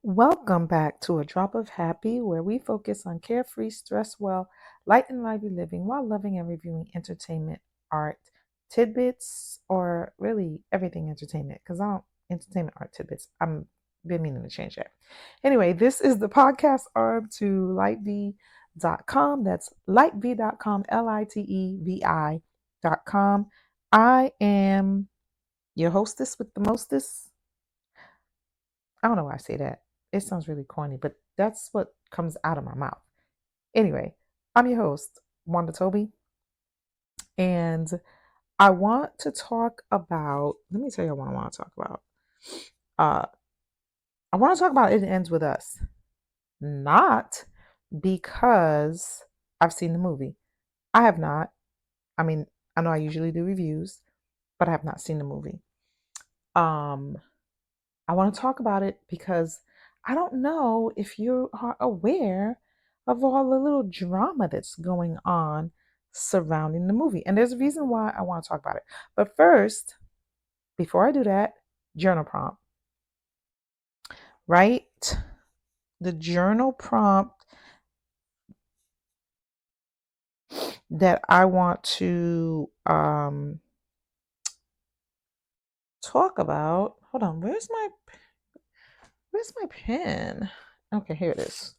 Welcome back to A Drop of Happy, where we focus on carefree, stress well, light and lively living while loving and reviewing entertainment, art, tidbits, or really everything entertainment, because I don't entertainment art tidbits. I'm been meaning to change that. Anyway, this is the podcast arm to lightv.com. That's lightv.com, LITEVI.com. I am your hostess with the mostest. I don't know why I say that. It sounds really corny, but that's what comes out of my mouth. Anyway, I'm your host, Wanda Toby, and I want to talk about, let me tell you what I want to talk about. Uh, I want to talk about It Ends With Us. Not because I've seen the movie. I have not. I mean, I know I usually do reviews, but I have not seen the movie. Um, I want to talk about it because I don't know if you are aware of all the little drama that's going on surrounding the movie. And there's a reason why I want to talk about it. But first, before I do that, journal prompt, right? The journal prompt that I want to talk about. Hold on, where's my pen? Okay, here it is.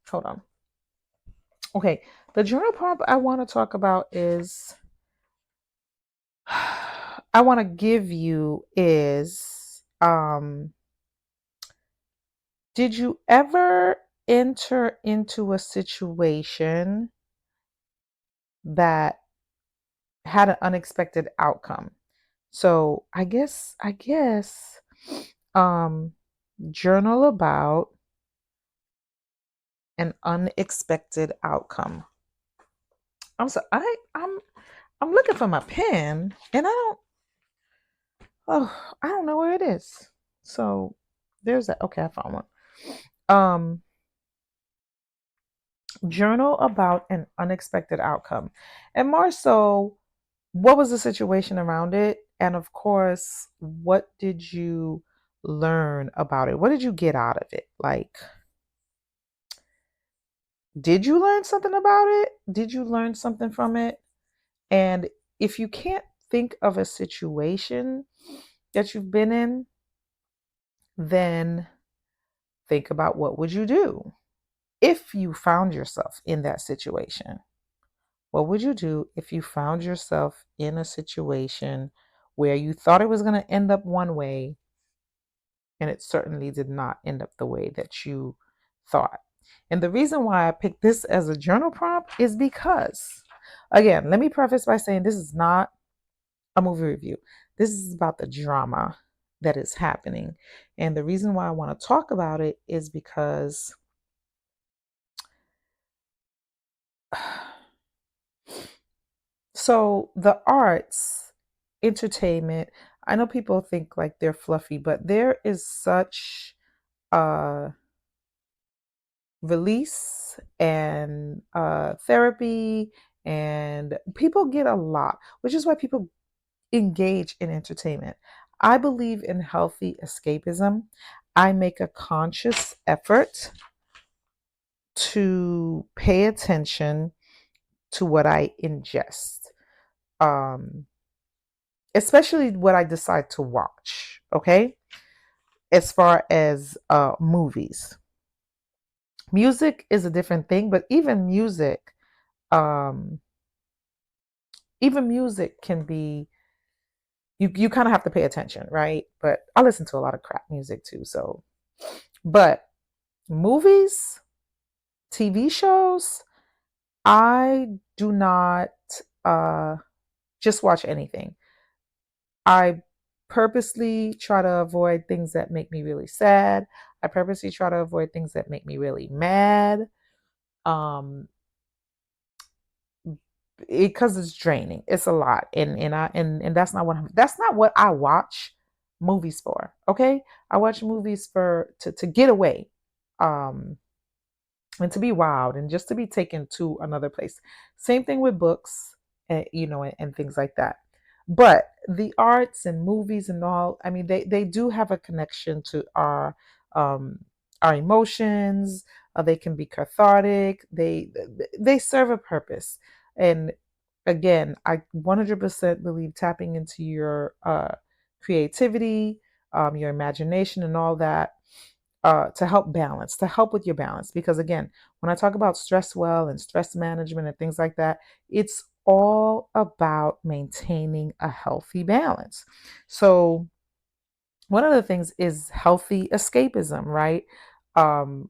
Hold on. Okay, the journal prompt I want to talk about is I want to give you is did you ever enter into a situation that had an unexpected outcome? So I guess um journal about an unexpected outcome. I'm looking for my pen and I don't know where it is. So there's that. Okay, I found one. Um Journal about an unexpected outcome. And more so, what was the situation around it? And of course, what did you learn about it? What did you get out of it? Like, did you learn something about it? Did you learn something from it? And if you can't think of a situation that you've been in, then think about what would you do if you found yourself in that situation. What would you do if you found yourself in a situation where you thought it was going to end up one way and it certainly did not end up the way that you thought? And the reason why I picked this as a journal prompt is because, again, let me preface by saying this is not a movie review. This is about the drama that is happening. And the reason why I want to talk about it is because so the arts, entertainment, I know people think like they're fluffy, but there is such a release and therapy, and people get a lot, which is why people engage in entertainment. I believe in healthy escapism. I make a conscious effort to pay attention to what I ingest. Um, Especially what I decide to watch, okay? As far as movies. Music is a different thing, but um even music can be you kind of have to pay attention, right? But I listen to a lot of crap music too, so but movies, TV shows, I do not uh just watch anything. I purposely try to avoid things that make me really sad. I purposely try to avoid things that make me really mad. Um, because it's draining. It's a lot. And that's not what I watch movies for. Okay? I watch movies for to get away. Um and to be wild and just to be taken to another place. Same thing with books, and things like that. But the arts and movies and all, I mean, they do have a connection to our our emotions. They can be cathartic. They serve a purpose. And again, I 100% believe tapping into your creativity, your imagination, and all that to help balance, to help with your balance. Because again, when I talk about stress well and stress management and things like that, it's all about maintaining a healthy balance. So one of the things is healthy escapism, right? Um,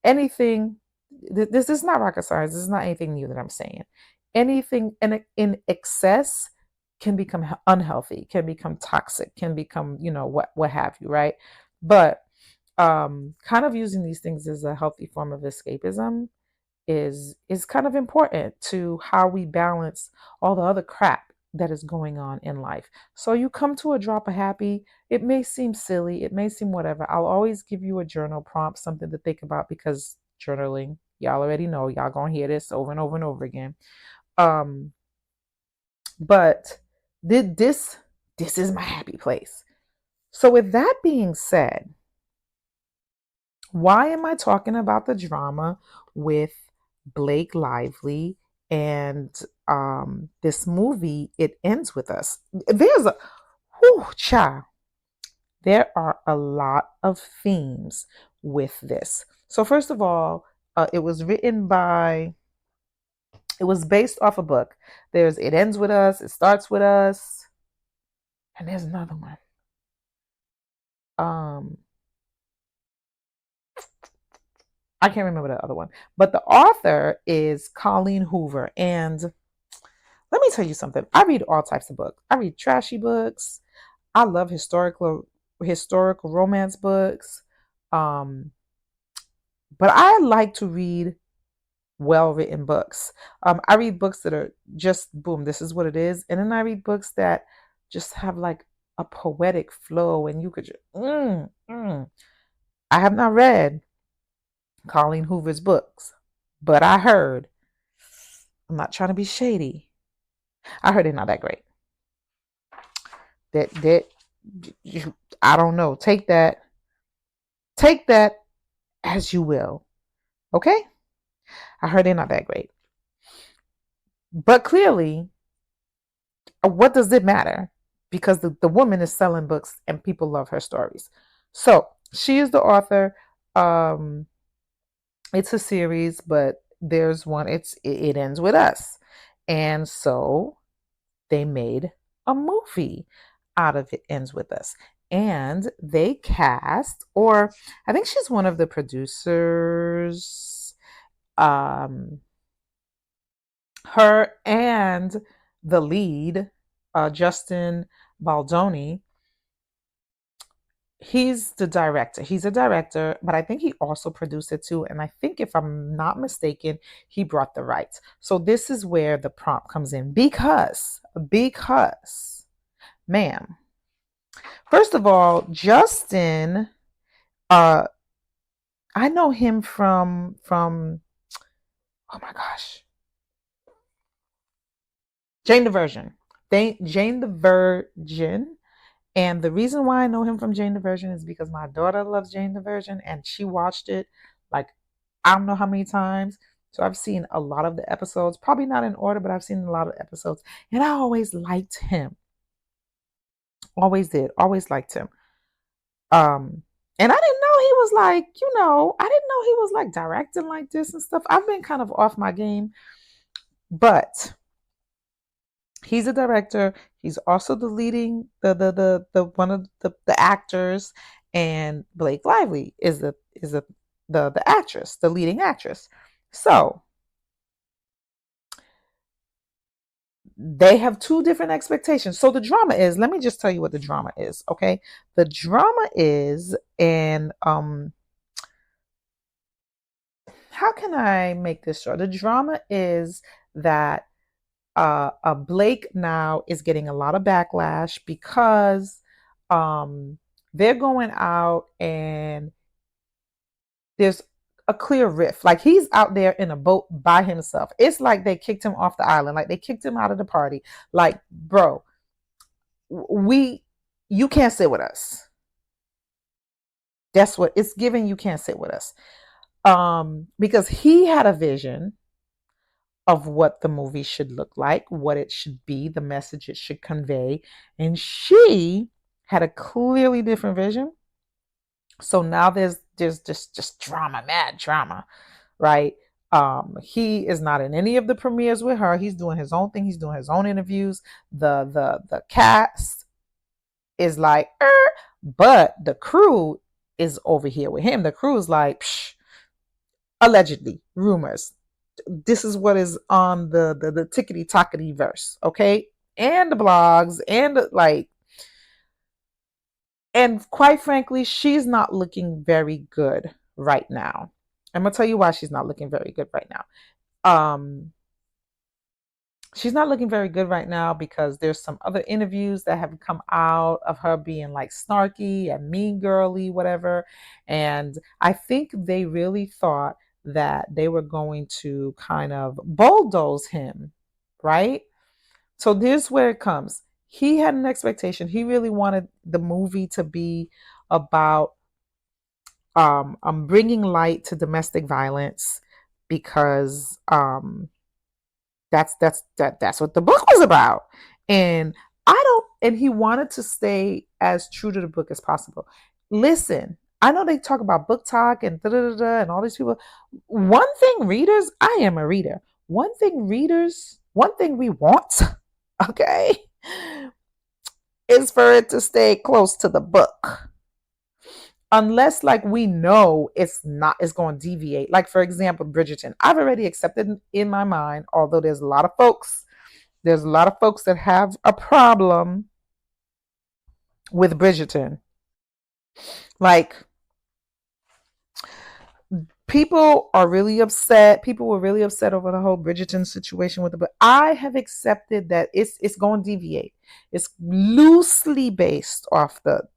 anything, this is not rocket science. This is not anything new that I'm saying. Anything in excess can become unhealthy, can become toxic, can become, what have you, right? But kind of using these things as a healthy form of escapism is kind of important to how we balance all the other crap that is going on in life. So you come to a drop of happy, it may seem silly, it may seem whatever. I'll always give you a journal prompt, something to think about, because journaling, y'all already know, y'all gonna hear this over and over and over again. Um, but did this is my happy place. So with that being said, why am I talking about the drama with Blake Lively and this movie? It ends with us. There's a whew, child. There are a lot of themes with this. So first of all, it was written by. It was based off a book. There's It Ends With Us. It Starts With Us, and there's another one. Um, I can't remember the other one, but the author is Colleen Hoover. And let me tell you something. I read all types of books. I read trashy books. I love historical romance books. Um, but I like to read well-written books. I read books that are just boom, this is what it is. And then I read books that just have like a poetic flow, and you could just I have not read Colleen Hoover's books, but I heard, I'm not trying to be shady, I heard they're not that great. That I don't know. Take that as you will. Okay? I heard they're not that great. But clearly, what does it matter? Because the woman is selling books and people love her stories. So she is the author. It's a series, but there's one. It ends with us, and so they made a movie out of It Ends With Us. And they cast, or I think she's one of the producers, her and the lead, Justine Baldoni. He's the director. He's a director, but I think he also produced it too. And I think, if I'm not mistaken, he brought the rights. So this is where the prompt comes in, because, ma'am, first of all, Justin, uh, I know him from oh my gosh, Jane the Virgin. Jane the Virgin. And the reason why I know him from Jane the Virgin is because my daughter loves Jane the Virgin, and she watched it like I don't know how many times. So I've seen a lot of the episodes, probably not in order, but I've seen a lot of episodes. And I always liked him. Always did. Always liked him. And I didn't know he was like, I didn't know he was like directing like this and stuff. I've been kind of off my game, but he's a director. He's also the leading the one of the actors, and Blake Lively is the actress, the leading actress. So they have two different expectations. So the drama is, let me just tell you what the drama is, okay? The drama is, and how can I make this short? The drama is that Blake now is getting a lot of backlash because they're going out and there's a clear rift. Like, he's out there in a boat by himself. It's like they kicked him off the island. Like, they kicked him out of the party. Like, bro, you can't sit with us. That's what it's giving. You can't sit with us. Because he had a vision of what the movie should look like, what it should be, the message it should convey, and she had a clearly different vision. So now there's just drama, mad drama, right? He is not in any of the premieres with her. He's doing his own thing. He's doing his own interviews. The cast is like, but the crew is over here with him. The crew is like, psh, allegedly, rumors. This is what is on the tickety tockety verse, okay? And the blogs and like, and quite frankly, she's not looking very good right now. I'm gonna tell you why she's not looking very good right now. Um, she's not looking very good right now because there's some other interviews that have come out of her being like snarky and mean girly, whatever. And I think they really thought that they were going to kind of bulldoze him, right? So this is where it comes. He had an expectation. He really wanted the movie to be about bringing light to domestic violence because that's what the book was about. And I don't and he wanted to stay as true to the book as possible. Listen, I know they talk about book talk and da da da da and all these people. One thing readers, I am a reader. One thing we want, okay, is for it to stay close to the book. Unless like we know it's going to deviate. Like for example, Bridgerton. I've already accepted in my mind, although there's a lot of folks that have a problem with Bridgerton. Like people are really upset. People were really upset over the whole Bridgerton situation with the book. I have accepted that it's going to deviate. It's loosely based off the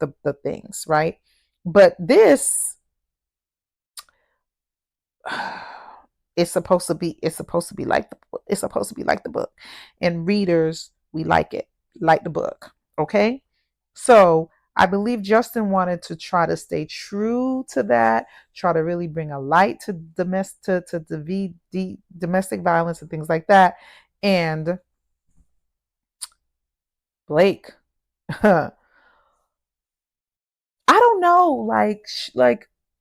things, right? But this it's supposed to be like the book. And readers, we like the book. Okay? So I believe Justin wanted to try to stay true to that, try to really bring a light to domestic violence and things like that. And Blake, I don't know,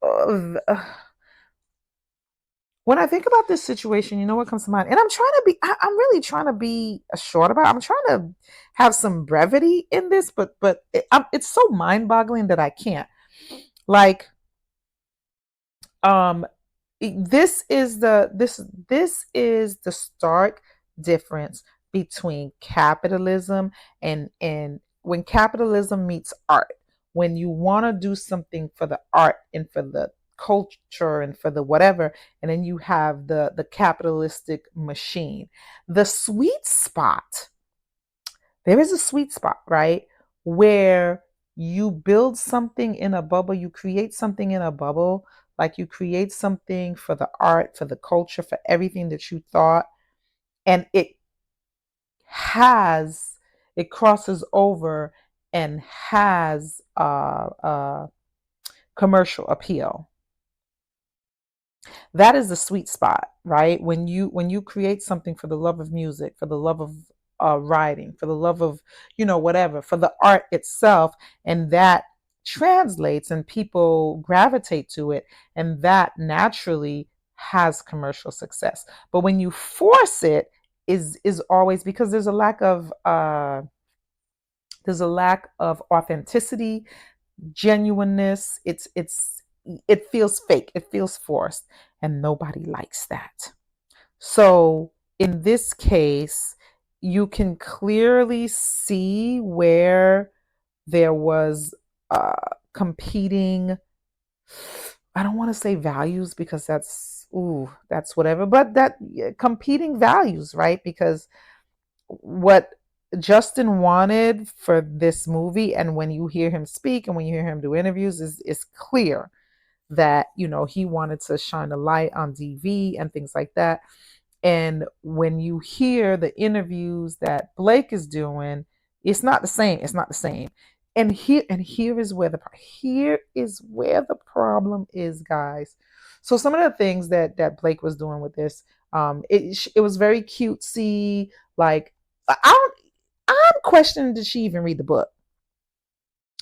uh, when I think about this situation, you know what comes to mind? And I'm really trying to be short about it. I'm trying to have some brevity in this, but it's so mind boggling that I can't. Like, um, this is the stark difference between capitalism and when capitalism meets art. When you want to do something for the art and for the culture and for the whatever, and then you have the capitalistic machine. The sweet spot, there is a sweet spot, right? Where you build something in a bubble, you create something in a bubble, like you create something for the art, for the culture, for everything that you thought, and has, it crosses over and has commercial appeal. That is the sweet spot, right? When you create something for the love of music, for the love of writing, for the love of whatever, for the art itself, and that translates and people gravitate to it, and that naturally has commercial success. But when you force it, is always because there's a lack of authenticity, genuineness. It feels fake, it feels forced, and nobody likes that. So in this case, you can clearly see where there was competing, I don't want to say values because that's whatever, but that, yeah, competing values, right? Because what Justin wanted for this movie, and when you hear him speak and when you hear him do interviews, is clear that he wanted to shine a light on DV and things like that. And when you hear the interviews that Blake is doing, it's not the same. It's not the same. And here is where the problem is, guys. So some of the things that Blake was doing with this, it was very cutesy. Like, I'm questioning, did she even read the book?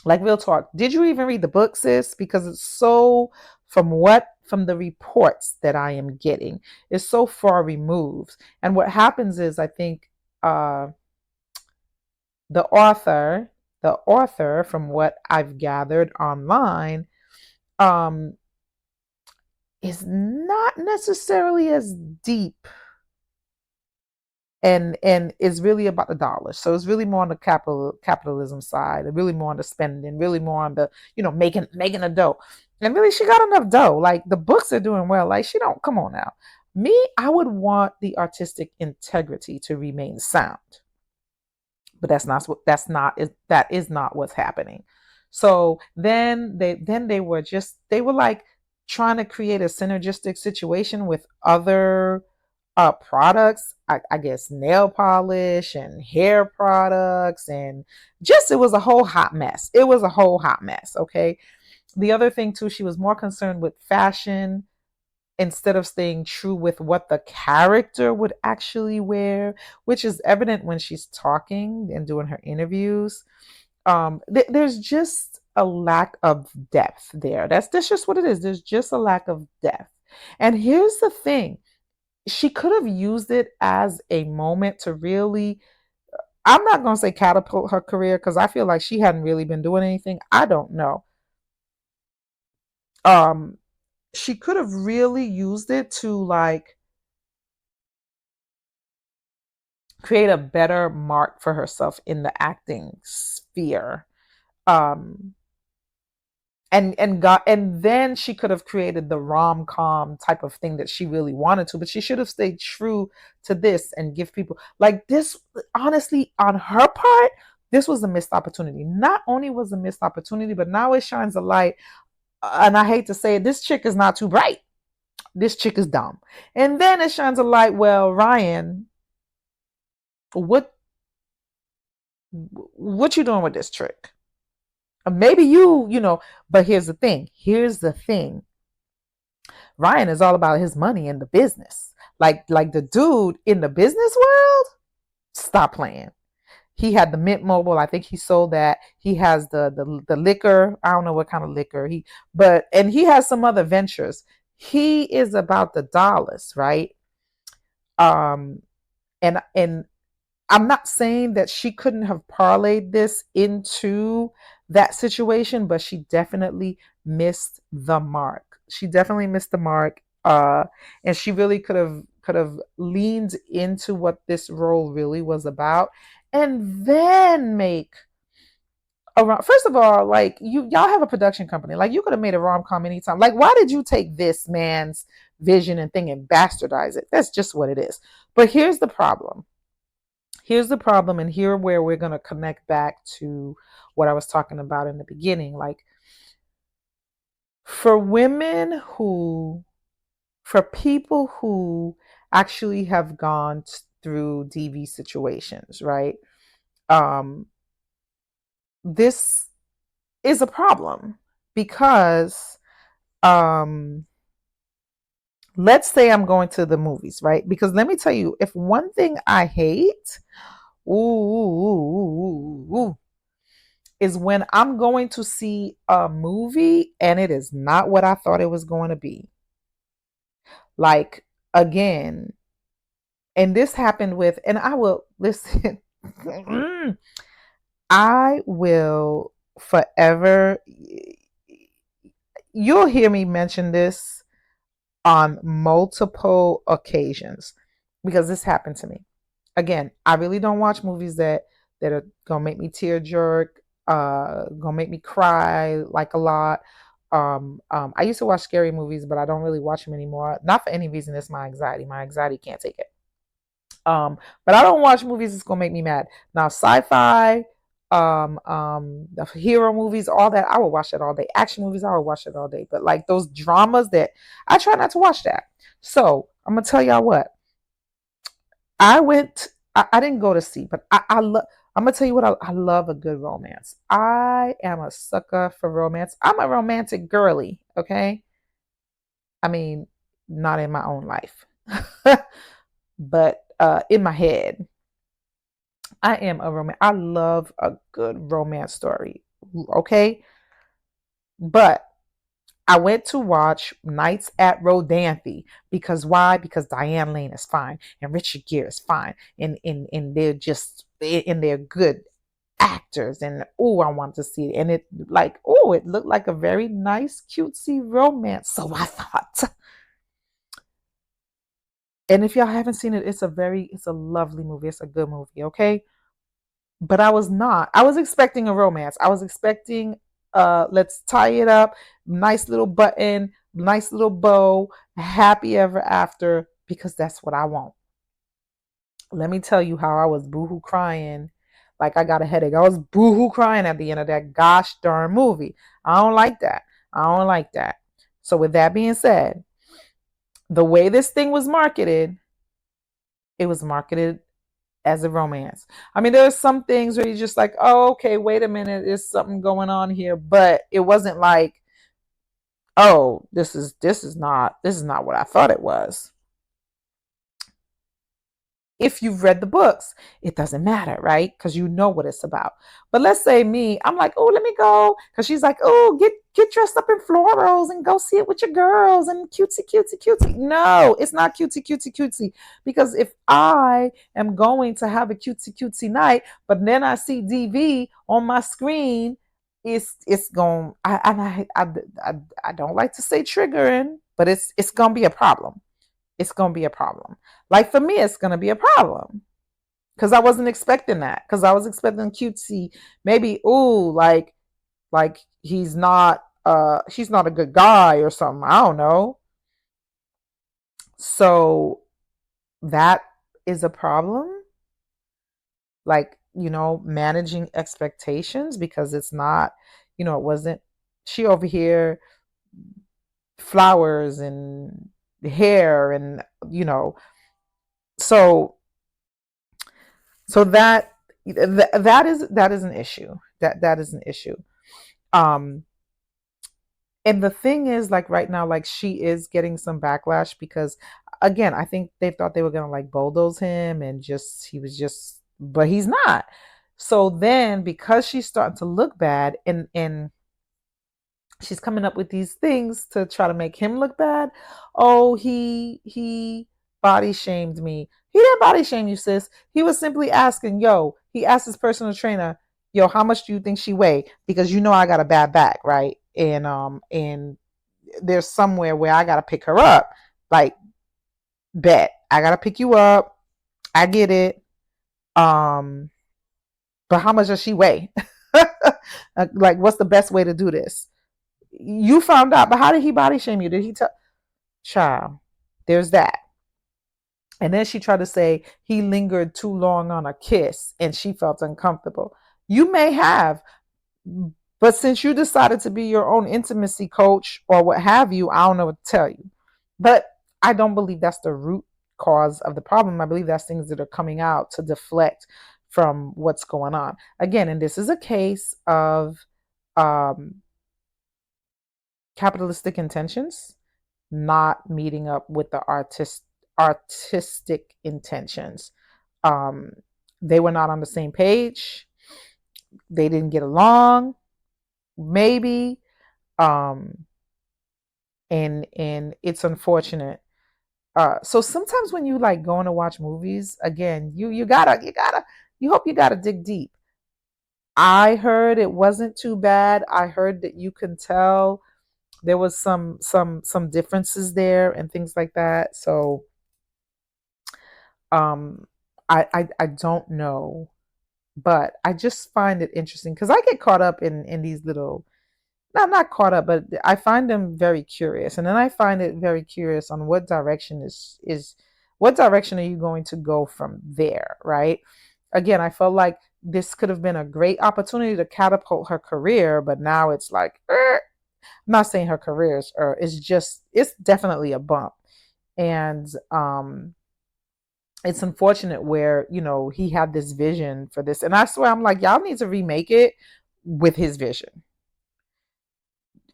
Like, real talk, did you even read the book, sis? Because it's so, from the reports that I am getting, it's so far removed. And what happens is, I think, uh, the author, from what I've gathered online, um, is not necessarily as deep, and is really about the dollars. So it's really more on the capitalism side, and really more on the spending, really more on the, making a dough. And really, she got enough dough. Like, the books are doing well. Like, she don't, come on now. Me, I would want the artistic integrity to remain sound, but that is not what's happening. So they were like trying to create a synergistic situation with other products, I guess nail polish and hair products, and just, it was a whole hot mess. Okay. The other thing too, she was more concerned with fashion instead of staying true with what the character would actually wear, which is evident when she's talking and doing her interviews. There's just a lack of depth there. That's just what it is. There's just a lack of depth. And here's the thing, she could have used it as a moment to really, I'm not going to say catapult her career, because I feel like she hadn't really been doing anything. I don't know. Um, she could have really used it to, like, create a better mark for herself in the acting sphere. Um, and then she could have created the rom-com type of thing that she really wanted to, but she should have stayed true to this and give people like this. Honestly, on her part, this was a missed opportunity. Not only was a missed opportunity, but now it shines a light. And I hate to say it, this chick is not too bright. This chick is dumb. And then it shines a light. Well, Ryan, what you doing with this trick? Maybe but here's the thing. Ryan is all about his money in the business. Like the dude in the business world, stop playing. He had the Mint Mobile. I think he sold that. He has the liquor. I don't know what kind of liquor and he has some other ventures. He is about the dollars, right? Um, and I'm not saying that she couldn't have parlayed this into that situation, but she definitely missed the mark. She definitely missed the mark. And she really could have leaned into what this role really was about, and then make around. First of all, like, y'all have a production company. Like, you could have made a rom-com anytime. Like, why did you take this man's vision and thing and bastardize it? That's just what it is. But here's the problem. And here where we're going to connect back to what I was talking about in the beginning. Like, for people who actually have gone through DV situations, right? This is a problem because, let's say I'm going to the movies, right? Because let me tell you, if one thing I hate, is when I'm going to see a movie and it is not what I thought it was going to be. Like, again, and this happened with, and I will listen, I will forever, you'll hear me mention this on multiple occasions because this happened to me. Again, I really don't watch movies that are gonna make me tear jerk, gonna make me cry like a lot. I used to watch scary movies, but I don't really watch them anymore. Not for any reason. It's my anxiety. My anxiety can't take it. But I don't watch movies that's gonna make me mad. Now, sci-fi, the hero movies, all that, I will watch that all day. Action movies, I will watch it all day. But like those dramas, that I try not to watch that. So I'm gonna tell y'all what I went. I didn't go to see, but I love. I'm gonna tell you what I love a good romance. I am a sucker for romance. I'm a romantic girly, okay? I mean, not in my own life, but in my head, I am a romance. I love a good romance story, okay? But I went to watch Nights at Rodanthe because why? Because Diane Lane is fine and Richard Gere is fine, and they're just and they're good actors, and oh, I want to see it, and it like oh, it looked like a very nice cutesy romance. So I thought, and if y'all haven't seen it, it's a lovely movie. It's a good movie, okay? But I was not. I was expecting a romance. I was expecting let's tie it up, nice little button, nice little bow, happy ever after because that's what I want. Let me tell you how I was boohoo crying like I got a headache. I was boohoo crying at the end of that gosh darn movie. I don't like that. I don't like that. So with that being said, the way this thing was marketed, it was marketed as a romance. I mean, there's some things where you're just like, oh, okay, wait a minute, there's something going on here, but it wasn't like, oh, this is not what I thought it was. If you've read the books, it doesn't matter, right? Because you know what it's about. But let's say me, I'm like, oh, let me go. Because she's like, oh, get dressed up in florals and go see it with your girls and cutesy, cutesy, cutesy. No, it's not cutesy, cutesy, cutesy. Because if I am going to have a cutesy, cutesy night, but then I see DV on my screen, it's going. I don't like to say triggering, but it's gonna be a problem. It's going to be a problem. Like for me, it's going to be a problem because I wasn't expecting that. Because I was expecting cutesy, maybe ooh, like he's not a good guy or something. I don't know. So that is a problem. Like managing expectations because it's not, it wasn't. She over here flowers and hair and so so that is an issue. That is an issue. Um, and the thing is, like right now, like she is getting some backlash because, again, I think they thought they were gonna like bulldoze him and just he was just, but he's not. So then, because she's starting to look bad, and she's coming up with these things to try to make him look bad. Oh, he body shamed me. He didn't body shame you, sis. He was simply asking, yo, he asked his personal trainer, yo, how much do you think she weigh? Because I got a bad back, right? And there's somewhere where I gotta pick her up. Like, bet. I gotta pick you up. I get it. Um, but how much does she weigh? Like, what's the best way to do this? You found out, but how did he body shame you? Did he tell? Child, there's that. And then she tried to say he lingered too long on a kiss and she felt uncomfortable. You may have, but since you decided to be your own intimacy coach or what have you, I don't know what to tell you. But I don't believe that's the root cause of the problem. I believe that's things that are coming out to deflect from what's going on. Again, and this is a case of um, capitalistic intentions not meeting up with the artistic intentions. Um, they were not on the same page. They didn't get along, maybe. Um, and it's unfortunate. So sometimes when you like going to watch movies, again, you hope you gotta dig deep. I heard it wasn't too bad. I heard that you can tell there was some differences there and things like that. So um I don't know, but I just find it interesting because I get caught up in these little, no, I'm not caught up, but I find them very curious, and then I find it very curious on what direction is what direction are you going to go from there, right? Again, I felt like this could have been a great opportunity to catapult her career, but now it's like I'm not saying her career is, or it's just, it's definitely a bump. And it's unfortunate where, he had this vision for this. And I swear, I'm like, y'all need to remake it with his vision.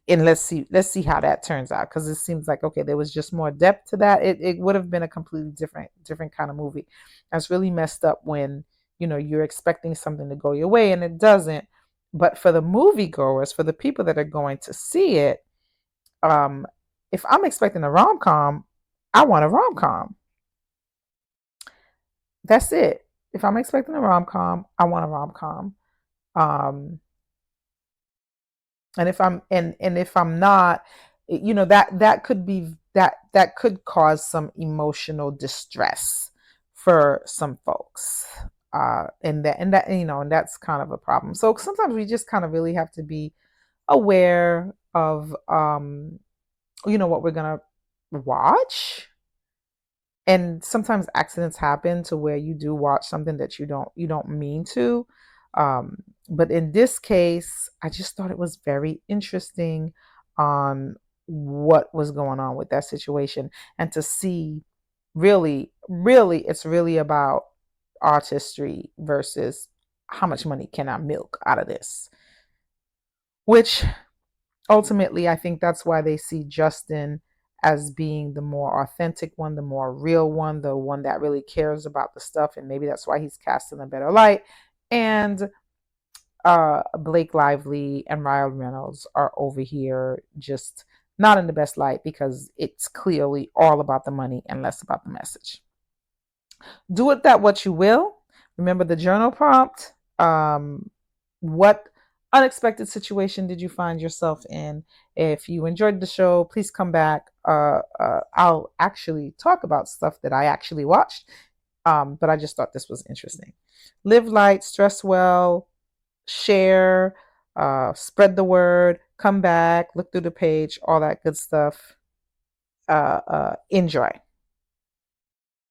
And let's see how that turns out, because it seems like, okay, there was just more depth to that. It would have been a completely different kind of movie. That's really messed up when, you're expecting something to go your way and it doesn't. But for the moviegoers, for the people that are going to see it, um, if I'm expecting a rom-com, I want a rom-com. That's it. If I'm expecting a rom-com, I want a rom-com. Um, and if I'm not, that could be that could cause some emotional distress for some folks. And that's kind of a problem. So sometimes we just kind of really have to be aware of what we're gonna watch. And sometimes accidents happen to where you do watch something that you don't mean to. um, but in this case, I just thought it was very interesting on what was going on with that situation, and to see, really, it's really about artistry versus how much money can I milk out of this, which ultimately, I think that's why they see Justin as being the more authentic one, the more real one, the one that really cares about the stuff. And maybe that's why he's cast in a better light. And Blake Lively and Ryan Reynolds are over here just not in the best light, because it's clearly all about the money and less about the message. Do with that what you will. Remember the journal prompt. What unexpected situation did you find yourself in? If you enjoyed the show, please come back. I'll actually talk about stuff that I actually watched, but I just thought this was interesting. Live light, stress well, share, spread the word, come back, look through the page, all that good stuff. Enjoy.